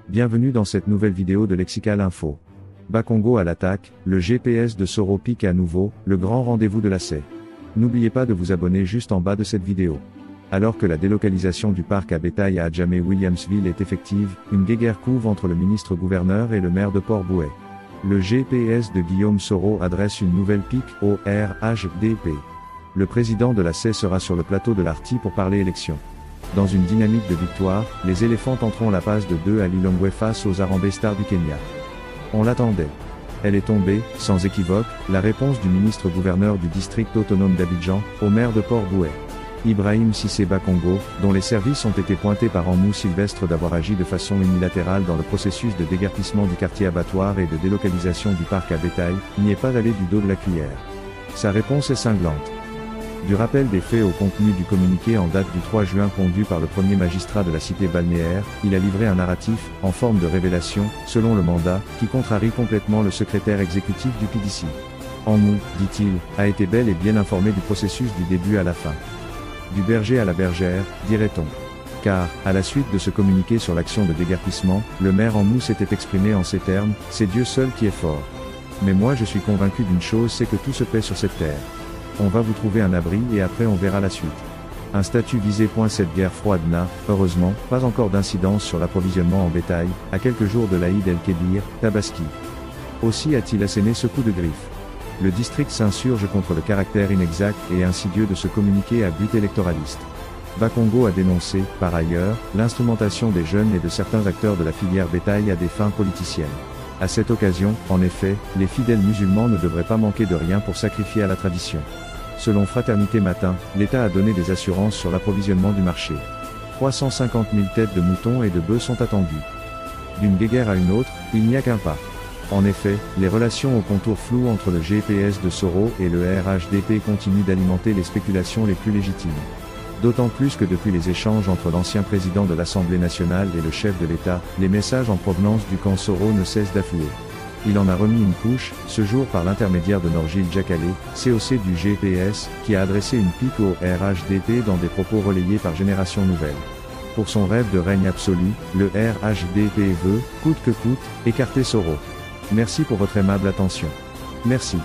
Bienvenue dans cette nouvelle vidéo de Lexical Info. Bakongo à l'attaque, le GPS de Soro pique à nouveau, le grand rendez-vous de la SAE. N'oubliez pas de vous abonner juste en bas de cette vidéo. Alors que la délocalisation du parc à bétail à Adjamé-Williamsville est effective, une guéguerre couve entre le ministre-gouverneur et le maire de Port-Bouët. Le GPS de Guillaume Soro adresse une nouvelle pique au RHDP. Le président de la SAE sera sur le plateau de l'Arti pour parler élection. Dans une dynamique de victoire, les éléphants tenteront la passe de 2 à Lilongwe face aux Harambee Stars du Kenya. On l'attendait. Elle est tombée, sans équivoque, la réponse du ministre-gouverneur du district autonome d'Abidjan, au maire de Port-Bouët. Ibrahim Cissé Bakongo, dont les services ont été pointés par Amou Sylvestre d'avoir agi de façon unilatérale dans le processus de déguerpissement du quartier abattoir et de délocalisation du parc à bétail, n'y est pas allé du dos de la cuillère. Sa réponse est cinglante. Du rappel des faits au contenu du communiqué en date du 3 juin pondu par le premier magistrat de la cité balnéaire, il a livré un narratif, en forme de révélation, selon le mandat, qui contrarie complètement le secrétaire exécutif du PDC. Amou, dit-il, a été bel et bien informé du processus du début à la fin. Du berger à la bergère, dirait-on. Car, à la suite de ce communiqué sur l'action de déguerpissement, le maire Amou s'était exprimé en ces termes, « C'est Dieu seul qui est fort. Mais moi je suis convaincu d'une chose, c'est que tout se paie sur cette terre. On va vous trouver un abri et après on verra la suite. » Un statut visé. Cette guerre froide n'a, heureusement, pas encore d'incidence sur l'approvisionnement en bétail, à quelques jours de l'Aïd el-Kébir, Tabaski. Aussi a-t-il asséné ce coup de griffe. Le district s'insurge contre le caractère inexact et insidieux de ce communiqué à but électoraliste. Bakongo a dénoncé, par ailleurs, l'instrumentation des jeunes et de certains acteurs de la filière bétail à des fins politiciennes. À cette occasion, en effet, les fidèles musulmans ne devraient pas manquer de rien pour sacrifier à la tradition. Selon Fraternité Matin, l'État a donné des assurances sur l'approvisionnement du marché. 350 000 têtes de moutons et de bœufs sont attendues. D'une guéguerre à une autre, il n'y a qu'un pas. En effet, les relations aux contours flous entre le GPS de Soro et le RHDP continuent d'alimenter les spéculations les plus légitimes. D'autant plus que depuis les échanges entre l'ancien président de l'Assemblée nationale et le chef de l'État, les messages en provenance du camp Soro ne cessent d'affluer. Il en a remis une couche, ce jour par l'intermédiaire de Norgil Djakale, COC du GPS, qui a adressé une pique au RHDP dans des propos relayés par Génération Nouvelle. Pour son rêve de règne absolu, le RHDP veut, coûte que coûte, écarter Soro. Merci pour votre aimable attention. Merci.